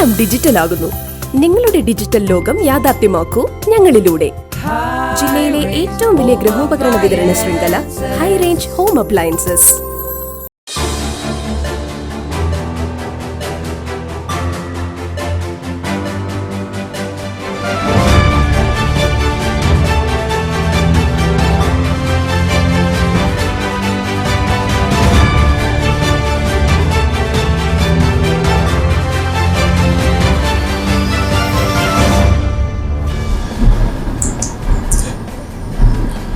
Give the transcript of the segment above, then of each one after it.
എല്ലാം ഡിജിറ്റൽ ആകുന്നു. നിങ്ങളുടെ ഡിജിറ്റൽ ലോകം യാഥാർത്ഥ്യമാക്കൂ ഞങ്ങളിലൂടെ. ജില്ലയിലെ ഏറ്റവും വലിയ ഗൃഹോപകരണ വിതരണ ശൃംഖല ഹൈ റേഞ്ച് ഹോം അപ്ലയൻസസ്.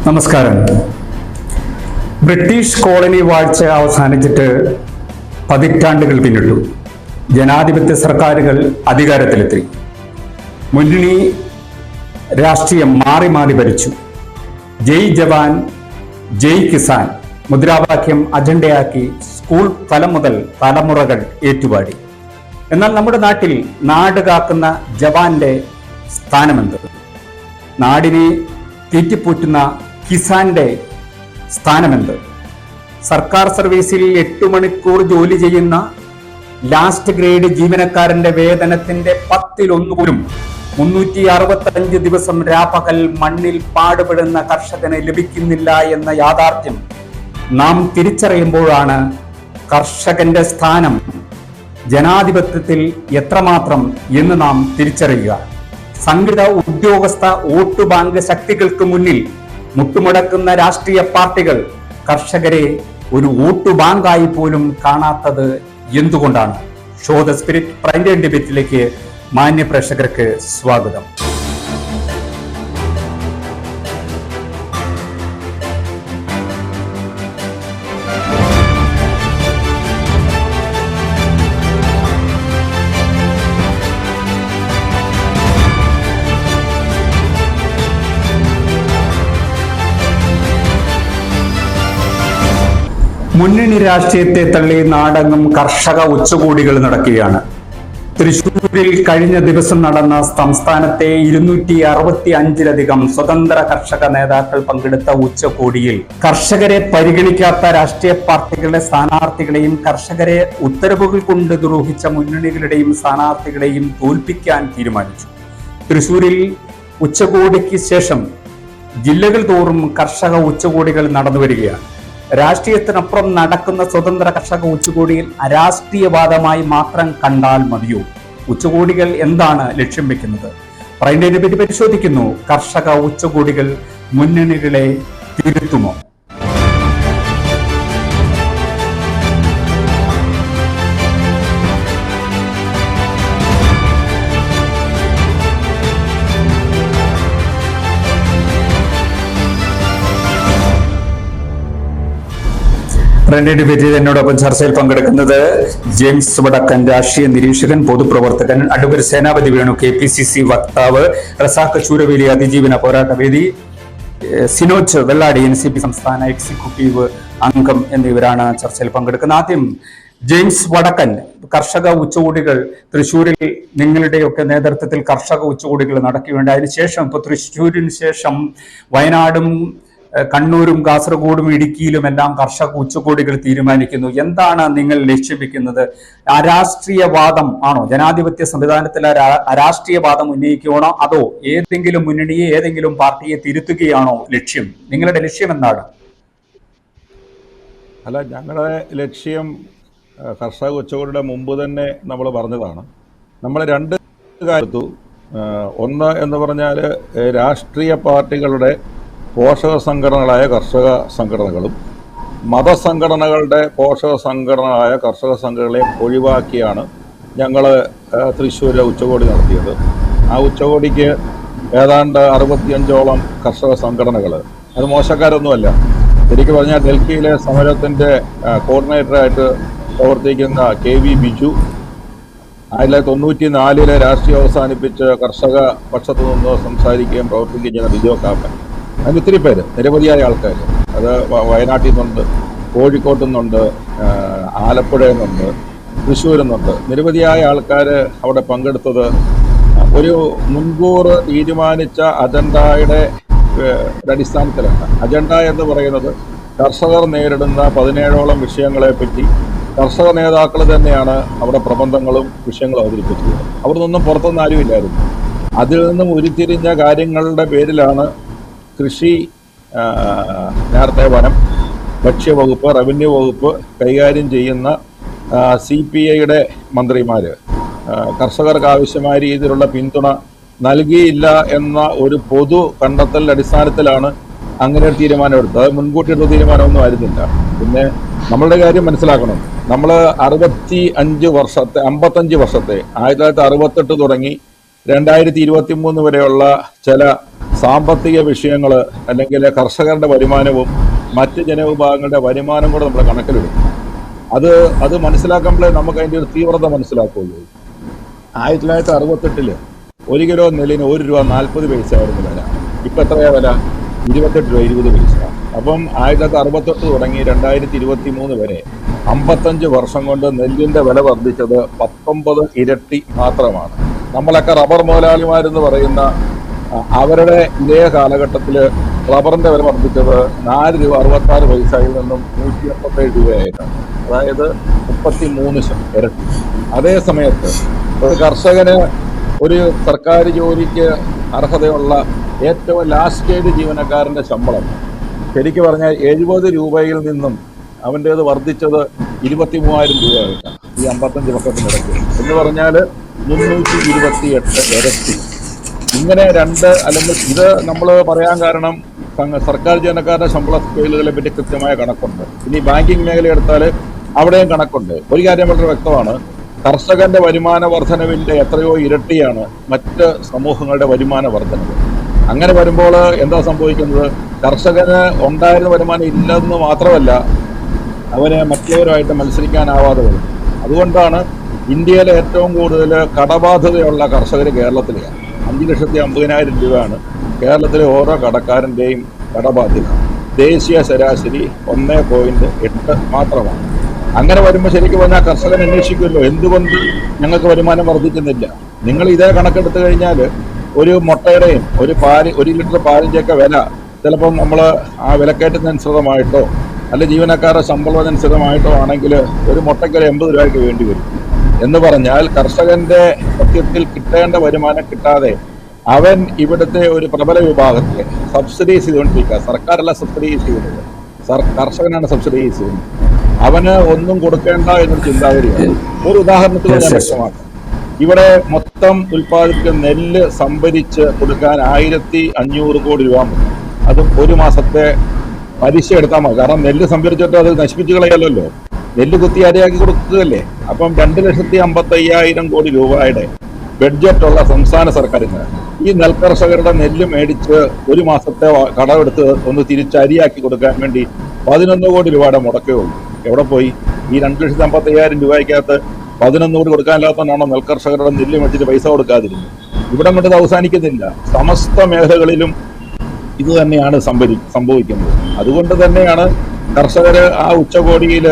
നമസ്കാരം. ബ്രിട്ടീഷ് കോളനി വാഴ്ച അവസാനിച്ചിട്ട് പതിറ്റാണ്ടുകൾ പിന്നിട്ടു. ജനാധിപത്യ സർക്കാരുകൾ അധികാരത്തിലെത്തി. മുന്നണി രാഷ്ട്രീയം മാറി മാറി ഭരിച്ചു. ജയ് ജവാൻ ജയ് കിസാൻ മുദ്രാവാക്യം അജണ്ടയാക്കി സ്കൂൾ തലം മുതൽ തലമുറകൾ ഏറ്റുപാടി. എന്നാൽ നമ്മുടെ നാട്ടിൽ നാട് കാക്കുന്ന ജവാന്റെ സ്ഥാനമെന്ത്? നാടിനെ തീറ്റിപ്പൂറ്റുന്ന കിസാന്റെ സ്ഥാനമെന്ത്? സർക്കാർ സർവീസിൽ 8 മണിക്കൂർ ജോലി ചെയ്യുന്ന ലാസ്റ്റ് ഗ്രേഡ് ജീവനക്കാരന്റെ വേതനത്തിന്റെ 10-1 പോലും 365 ദിവസം രാപ്പകൽ മണ്ണിൽ പാടുപെടുന്ന കർഷകന് ലഭിക്കുന്നില്ല എന്ന യാഥാർത്ഥ്യം നാം തിരിച്ചറിയുമ്പോഴാണ് കർഷകന്റെ സ്ഥാനം ജനാധിപത്യത്തിൽ എത്രമാത്രം എന്ന് നാം തിരിച്ചറിയുക. സംഘടിത ഉദ്യോഗസ്ഥ വോട്ട് ബാങ്ക് ശക്തികൾക്ക് മുന്നിൽ മുട്ടുമുടക്കുന്ന രാഷ്ട്രീയ പാർട്ടികൾ കർഷകരെ ഒരു വോട്ട് ബാങ്കായി പോലും കാണാത്തത് എന്തുകൊണ്ടാണ്? Show the spirit prime time ഡിബേറ്റിലേക്ക് മാന്യ പ്രേക്ഷകർക്ക് സ്വാഗതം. മുന്നണി രാഷ്ട്രീയത്തെ തള്ളി നാടെങ്ങും കർഷക ഉച്ചകോടികൾ നടക്കുകയാണ്. തൃശൂരിൽ കഴിഞ്ഞ ദിവസം നടന്ന സംസ്ഥാനത്തെ 265-ലധികം സ്വതന്ത്ര കർഷക നേതാക്കൾ പങ്കെടുത്ത ഉച്ചകോടിയിൽ കർഷകരെ പരിഗണിക്കാത്ത രാഷ്ട്രീയ പാർട്ടികളുടെ സ്ഥാനാർത്ഥികളെയും കർഷകരെ ഉത്തരവുകൾ കൊണ്ട് ദ്രോഹിച്ച മുന്നണികളുടെയും സ്ഥാനാർത്ഥികളെയും തോൽപ്പിക്കാൻ തീരുമാനിച്ചു. തൃശൂരിൽ ഉച്ചകോടിക്ക് ശേഷം ജില്ലകൾ തോറും കർഷക ഉച്ചകോടികൾ നടന്നു വരികയാണ്. രാഷ്ട്രീയത്തിനപ്പുറം നടക്കുന്ന സ്വതന്ത്ര കർഷക ഉച്ചകോടിയിൽ അരാഷ്ട്രീയവാദമായി മാത്രം കണ്ടാൽ മതിയോ? ഉച്ചകോടികൾ എന്താണ് ലക്ഷ്യം വെക്കുന്നത്? പ്രൈം ടൈം ഡിബേറ്റ് പരിശോധിക്കുന്നു. കർഷക ഉച്ചകോടികൾ മുന്നണികളെ തിരുത്തുമോ? ഡിബേറ്റിൽ എന്നോടൊപ്പം ചർച്ചയിൽ പങ്കെടുക്കുന്നത് ജെയിംസ് വടക്കൻ, രാഷ്ട്രീയ നിരീക്ഷകൻ, പൊതുപ്രവർത്തകൻ, അഡ്വക്കേറ്റ് സേനാപതി വേണു, KPCC വക്താവ്, റസാഖ് ശൂരവേലി അതിജീവന പോരാട്ടവേദി, സിനോജ് വെള്ളാടി, NCP സംസ്ഥാന എക്സിക്യൂട്ടീവ് അംഗം എന്നിവരാണ് ചർച്ചയിൽ പങ്കെടുക്കുന്നത്. ആദ്യം ജെയിംസ് വടക്കൻ, കർഷക ഉച്ചകോടികൾ തൃശ്ശൂരിൽ നിങ്ങളുടെയൊക്കെ നേതൃത്വത്തിൽ കർഷക ഉച്ചകോടികൾ നടക്കുകയുണ്ട്. അതിനുശേഷം ഇപ്പൊ തൃശ്ശൂരിന് ശേഷം വയനാടും കണ്ണൂരും കാസർഗോഡും ഇടുക്കിയിലും എല്ലാം കർഷക ഉച്ചകോടികൾ തീരുമാനിക്കുന്നു. എന്താണ് നിങ്ങൾ ലക്ഷ്യം വെക്കുന്നത്? അരാഷ്ട്രീയവാദം ആണോ? ജനാധിപത്യ സംവിധാനത്തിൽ അരാഷ്ട്രീയവാദം ഉന്നയിക്കുകയാണോ? അതോ ഏതെങ്കിലും മുന്നണിയെ ഏതെങ്കിലും പാർട്ടിയെ തിരുത്തുകയാണോ ലക്ഷ്യം? നിങ്ങളുടെ ലക്ഷ്യം എന്താണ്? അല്ല, ഞങ്ങളുടെ ലക്ഷ്യം കർഷക ഉച്ചകോടിയുടെ മുമ്പ് തന്നെ നമ്മൾ പറഞ്ഞതാണ്. നമ്മൾ 2 കാര്യത്തു. ഒന്ന് എന്ന് പറഞ്ഞാൽ രാഷ്ട്രീയ പാർട്ടികളുടെ പോഷക സംഘടനകളായ കർഷക സംഘടനകളും മതസംഘടനകളുടെ പോഷക സംഘടനകളായ കർഷക സംഘടനകളെയും ഒഴിവാക്കിയാണ് ഞങ്ങൾ തൃശ്ശൂരിലെ ഉച്ചകോടി നടത്തിയത്. ആ ഉച്ചകോടിക്ക് ഏതാണ്ട് 65ഓളം കർഷക സംഘടനകൾ, അത് മോശക്കാരൊന്നുമല്ല. ശരിക്കും പറഞ്ഞാൽ ഡൽഹിയിലെ സമരത്തിൻ്റെ കോർഡിനേറ്ററായിട്ട് പ്രവർത്തിക്കുന്ന KV ബിജു, 1994 രാഷ്ട്രീയം അവസാനിപ്പിച്ച് കർഷക പക്ഷത്തു നിന്ന് സംസാരിക്കുകയും പ്രവർത്തിക്കുകയും ചെയ്യുന്ന ബിജോ കാപ്പൻ, അതിന് ഒത്തിരി പേര്, നിരവധിയായ ആൾക്കാർ, അത് വയനാട്ടിൽ നിന്നുണ്ട്, കോഴിക്കോട്ടു നിന്നുണ്ട്, ആലപ്പുഴയിൽ നിന്നുണ്ട്, തൃശ്ശൂരിൽ നിന്നുണ്ട്, നിരവധിയായ ആൾക്കാർ അവിടെ പങ്കെടുത്തത് ഒരു മുൻകൂർ തീരുമാനിച്ച അജണ്ടയുടെ അടിസ്ഥാനത്തിലാണ്. അജണ്ട എന്ന് പറയുന്നത് കർഷകർ നേരിടുന്ന 17ഓളം വിഷയങ്ങളെപ്പറ്റി കർഷക നേതാക്കൾ തന്നെയാണ് അവിടെ പ്രബന്ധങ്ങളും വിഷയങ്ങളും അവതരിപ്പിച്ചത്. അവിടെ നിന്നും പുറത്തുനിന്ന് ആരുമില്ലായിരുന്നു. അതിൽ നിന്നും ഉരുത്തിരിഞ്ഞ കാര്യങ്ങളുടെ പേരിലാണ് കൃഷി, നേരത്തെ വനം, ഭക്ഷ്യവകുപ്പ്, റവന്യൂ വകുപ്പ് കൈകാര്യം ചെയ്യുന്ന CPIയുടെ മന്ത്രിമാർ കർഷകർക്ക് ആവശ്യമായ രീതിയിലുള്ള പിന്തുണ നൽകിയില്ല എന്ന ഒരു പൊതു കണ്ടെത്തലിന്റെ അടിസ്ഥാനത്തിലാണ് അങ്ങനെ ഒരു തീരുമാനമെടുത്തത്. അത് മുൻകൂട്ടി എടുത്ത തീരുമാനമൊന്നും ആയിരുന്നില്ല. പിന്നെ നമ്മളുടെ കാര്യം മനസ്സിലാക്കണം. നമ്മൾ 55 വർഷത്തെ 1968 തുടങ്ങി 2023 വരെയുള്ള ചില സാമ്പത്തിക വിഷയങ്ങൾ അല്ലെങ്കിൽ കർഷകരുടെ വരുമാനവും മറ്റ് ജനവിഭാഗങ്ങളുടെ വരുമാനം കൂടെ നമ്മൾ കണക്കിലിടും. അത് മനസ്സിലാക്കുമ്പോഴേ നമുക്ക് അതിൻ്റെ ഒരു തീവ്രത മനസ്സിലാക്കുകയുള്ളൂ. 1968 1 കിലോ നെല്ലിന് ₹1.40 ആയിരുന്നു വില. ഇപ്പം എത്രയാ വില? 28 രൂപ 20 പൈസ. അപ്പം 1968 തുടങ്ങി 2023 വരെ 55 വർഷം കൊണ്ട് നെല്ലിന്റെ വില വർദ്ധിച്ചത് 19 ഇരട്ടി മാത്രമാണ്. നമ്മളൊക്കെ റബ്ബർ മുതലാളിമാരെന്ന് പറയുന്ന അവരുടെ ഇതേ കാലഘട്ടത്തിൽ റബ്ബറിന്റെ വില വർദ്ധിച്ചത് ₹4.66 നിന്നും 187 രൂപയായിട്ടാണ്. അതായത് 33 ഇരട്ടി. അതേ സമയത്ത് ഒരു കർഷകന് ഒരു സർക്കാർ ജോലിക്ക് അർഹതയുള്ള ഏറ്റവും ലാസ്റ്റ് സ്റ്റേജ് ജീവനക്കാരന്റെ ശമ്പളം ശരിക്കും പറഞ്ഞാൽ 70 രൂപയിൽ നിന്നും അവൻ്റേത് വർദ്ധിച്ചത് 23,000 രൂപയായിട്ടാണ് ഈ 55 വർഷത്തിനിടയ്ക്ക്. എന്ന് പറഞ്ഞാൽ 328 ഇരട്ടി. ഇങ്ങനെ അല്ലെങ്കിൽ ഇത് നമ്മൾ പറയാൻ കാരണം സർക്കാർ ജീവനക്കാരുടെ ശമ്പള സ്കെയിലുകളെ പറ്റി കൃത്യമായ കണക്കുണ്ട്. ഇനി ബാങ്കിങ് മേഖല എടുത്താൽ അവിടെയും കണക്കുണ്ട്. ഒരു കാര്യം വളരെ വ്യക്തമാണ്, കർഷകന്റെ വരുമാന വർധനവിന്റെ എത്രയോ ഇരട്ടിയാണ് മറ്റ് സമൂഹങ്ങളുടെ വരുമാന വർധനവ്. അങ്ങനെ വരുമ്പോൾ എന്താ സംഭവിക്കുന്നത്? കർഷകന് ഉണ്ടായിരുന്ന വരുമാനം ഇല്ലെന്ന് മാത്രമല്ല, അവന് മറ്റുള്ളവരുമായിട്ട് മത്സരിക്കാനാവാതെ വരും. അതുകൊണ്ടാണ് ഇന്ത്യയിലെ ഏറ്റവും കൂടുതൽ കടബാധ്യതയുള്ള കർഷകർ കേരളത്തിലെയാണ്. 5,50,000 രൂപയാണ് കേരളത്തിലെ ഓരോ കടക്കാരൻ്റെയും കടബാധ്യത. ദേശീയ ശരാശരി 1.8 മാത്രമാണ്. അങ്ങനെ വരുമ്പോൾ ശരിക്കും പറഞ്ഞാൽ കർഷകൻ അന്വേഷിക്കുമല്ലോ, എന്തുകൊണ്ട് ഞങ്ങൾക്ക് വരുമാനം വർദ്ധിക്കുന്നില്ല? നിങ്ങൾ ഇതേ കണക്കെടുത്തു കഴിഞ്ഞാൽ ഒരു മുട്ടയുടെയും ഒരു 1 ലിറ്റർ പാലിൻ്റെയൊക്കെ വില ചിലപ്പം നമ്മൾ ആ വിലക്കയറ്റത്തിനനുസൃതമായിട്ടോ അല്ലെ ജീവനക്കാരുടെ ശമ്പളത്തിനനുസൃതമായിട്ടോ ആണെങ്കിൽ ഒരു മുട്ടയ്ക്ക് 80 രൂപയ്ക്ക് വേണ്ടി വരും. എന്ന് പറഞ്ഞാൽ കർഷകന്റെ സത്യത്തിൽ കിട്ടേണ്ട വരുമാനം കിട്ടാതെ അവൻ ഇവിടുത്തെ ഒരു പ്രബല വിഭാഗത്തെ സബ്സിഡൈസ് ചെയ്തുകൊണ്ടിരിക്കുക. സർക്കാരല്ല സബ്സിഡൈസ് ചെയ്യുന്നത്, കർഷകനാണ് സബ്സിഡൈസ് ചെയ്യുന്നത്. അവന് ഒന്നും കൊടുക്കേണ്ട എന്നൊരു ചിന്താഗതിയാണ്. ഒരു ഉദാഹരണത്തിൽ ഞാൻ വ്യക്തമാക്കാം. ഇവിടെ മൊത്തം ഉൽപ്പാദിപ്പിക്കുന്ന നെല്ല് സംഭരിച്ച് കൊടുക്കാൻ 1,500 കോടി രൂപ മതി. അതും ഒരു മാസത്തെ പലിശ എടുത്താൽ മതി. കാരണം നെല്ല് സംഭരിച്ചിട്ട് അത് നശിപ്പിച്ചു കളയല്ലോ, നെല്ല് കുത്തി അരയാക്കി കൊടുക്കുകയല്ലേ. അപ്പം 2,55,000 കോടി രൂപയുടെ ബഡ്ജറ്റുള്ള സംസ്ഥാന സർക്കാരിന് ഈ നെൽകർഷകരുടെ നെല്ല് മേടിച്ച് ഒരു മാസത്തെ കടമെടുത്ത് ഒന്ന് തിരിച്ച് അരിയാക്കി കൊടുക്കാൻ വേണ്ടി 11 കോടി രൂപയുടെ മുടക്കേ ഉള്ളൂ. എവിടെ പോയി? ഈ 2,55,000 രൂപയ്ക്കകത്ത് 11 കോടി കൊടുക്കാനില്ലാത്തതാണോ നെൽകർഷകരുടെ നെല്ല് മേടിച്ചിട്ട് പൈസ കൊടുക്കാതിരുന്നത്? ഇവിടെ കൊണ്ട് അവസാനിക്കുന്നില്ല. സമസ്ത മേഖലകളിലും ഇത് തന്നെയാണ് സംഭവിക്കുന്നത്. അതുകൊണ്ട് തന്നെയാണ് കർഷകർ ആ ഉച്ചകോടിയിൽ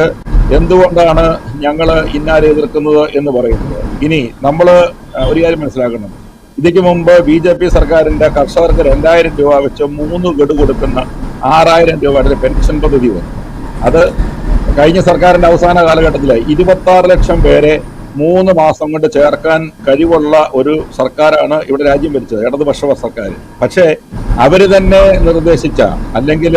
എന്തുകൊണ്ടാണ് ഞങ്ങൾ ഇന്നാരെ എതിർക്കുന്നത് എന്ന് പറയുന്നത്. ഇനി നമ്മൾ ഒരു കാര്യം മനസ്സിലാക്കണം. ഇതിക്ക് മുമ്പ് BJP സർക്കാരിന്റെ കർഷകർക്ക് 2,000 രൂപ വെച്ച് 3 ഗഡു കൊടുക്കുന്ന 6,000 രൂപയുടെ പെൻഷൻ പദ്ധതി വന്നു. അത് കഴിഞ്ഞ സർക്കാരിന്റെ അവസാന കാലഘട്ടത്തിൽ 26 ലക്ഷം പേരെ 3 മാസം കൊണ്ട് ചേർക്കാൻ കഴിവുള്ള ഒരു സർക്കാരാണ് ഇവിടെ രാജ്യം ഭരിച്ചത്, ഇടതുപക്ഷ സർക്കാർ. പക്ഷേ അവര് തന്നെ നിർദ്ദേശിച്ച അല്ലെങ്കിൽ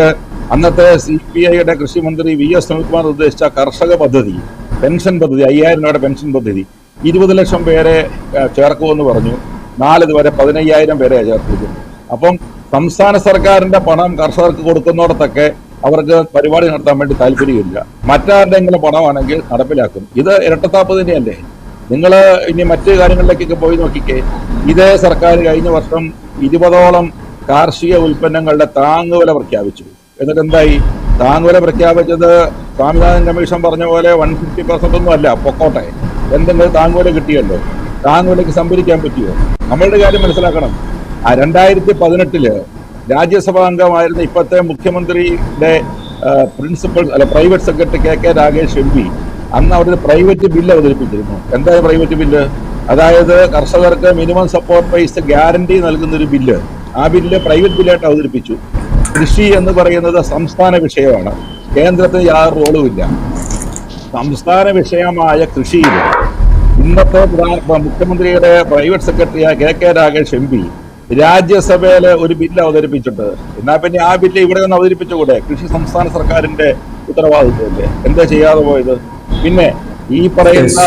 അന്നത്തെ CPIയുടെ കൃഷിമന്ത്രി VS സുനിൽകുമാർ നിർദ്ദേശിച്ച കർഷക പദ്ധതി, പെൻഷൻ പദ്ധതി, 5,000 രൂപയുടെ പെൻഷൻ പദ്ധതി 20 ലക്ഷം പേരെ ചേർക്കുമെന്ന് പറഞ്ഞു. 4 ഇതുവരെ 15,000 പേരെ ചേർത്തിരിക്കുന്നു. അപ്പം സംസ്ഥാന സർക്കാരിന്റെ പണം കർഷകർക്ക് കൊടുക്കുന്നിടത്തൊക്കെ അവർക്ക് പരിപാടി നടത്താൻ വേണ്ടി താല്പര്യമില്ല. മറ്റാരുടെയെങ്കിലും പണമാണെങ്കിൽ നടപ്പിലാക്കും. ഇത് ഇരട്ടത്താപ്പ് തന്നെയല്ലേ? നിങ്ങൾ ഇനി മറ്റു കാര്യങ്ങളിലേക്കൊക്കെ പോയി നോക്കിക്കേ. ഇതേ സർക്കാർ കഴിഞ്ഞ വർഷം 20ഓളം കാർഷിക ഉൽപ്പന്നങ്ങളുടെ താങ്ങുവില പ്രഖ്യാപിച്ചു. എന്നിട്ട് എന്തായി? താങ്ങുവില പ്രഖ്യാപിച്ചത് സ്വാമിനാഥൻ കമ്മീഷൻ പറഞ്ഞ പോലെ 150% ഒന്നും അല്ല, പൊക്കോട്ടെ, എന്തെങ്കിലും താങ്ങുവില കിട്ടിയല്ലോ. താങ്ങുവിലയ്ക്ക് സംഭരിക്കാൻ പറ്റിയോ? നമ്മളുടെ കാര്യം മനസ്സിലാക്കണം. 2018 രാജ്യസഭാ അംഗമായിരുന്ന ഇപ്പോഴത്തെ മുഖ്യമന്ത്രിയുടെ private secretary KK Ragesh MP അന്ന് അവിടെ ഒരു പ്രൈവറ്റ് ബില്ല് അവതരിപ്പിച്ചിരുന്നു. എന്തായാലും പ്രൈവറ്റ് ബില്ല്, അതായത് കർഷകർക്ക് മിനിമം സപ്പോർട്ട് പ്രൈസ് ഗ്യാരണ്ടി നൽകുന്ന ഒരു ബില്ല്. ആ ബില്ല് പ്രൈവറ്റ് ബില്ലായിട്ട് അവതരിപ്പിച്ചു. കൃഷി എന്ന് പറയുന്നത് സംസ്ഥാന വിഷയമാണ്, കേന്ദ്രത്തിന് യാതൊരു റോളുമില്ല. സംസ്ഥാന വിഷയമായ കൃഷിയിൽ ഇന്നത്തെ മുഖ്യമന്ത്രിയുടെ പ്രൈവറ്റ് സെക്രട്ടറിയായ കെ രാഗേഷ് MP രാജ്യസഭയിൽ ഒരു ബില്ല് അവതരിപ്പിച്ചിട്ട്, എന്നാൽ പിന്നെ ആ ബില്ല് ഇവിടെ ഒന്ന് അവതരിപ്പിച്ചുകൂടെ? കൃഷി സംസ്ഥാന സർക്കാരിന്റെ ഉത്തരവാദിത്വമല്ലേ? എന്താ ചെയ്യാതെ പോയത്? പിന്നെ ഈ പറയുന്ന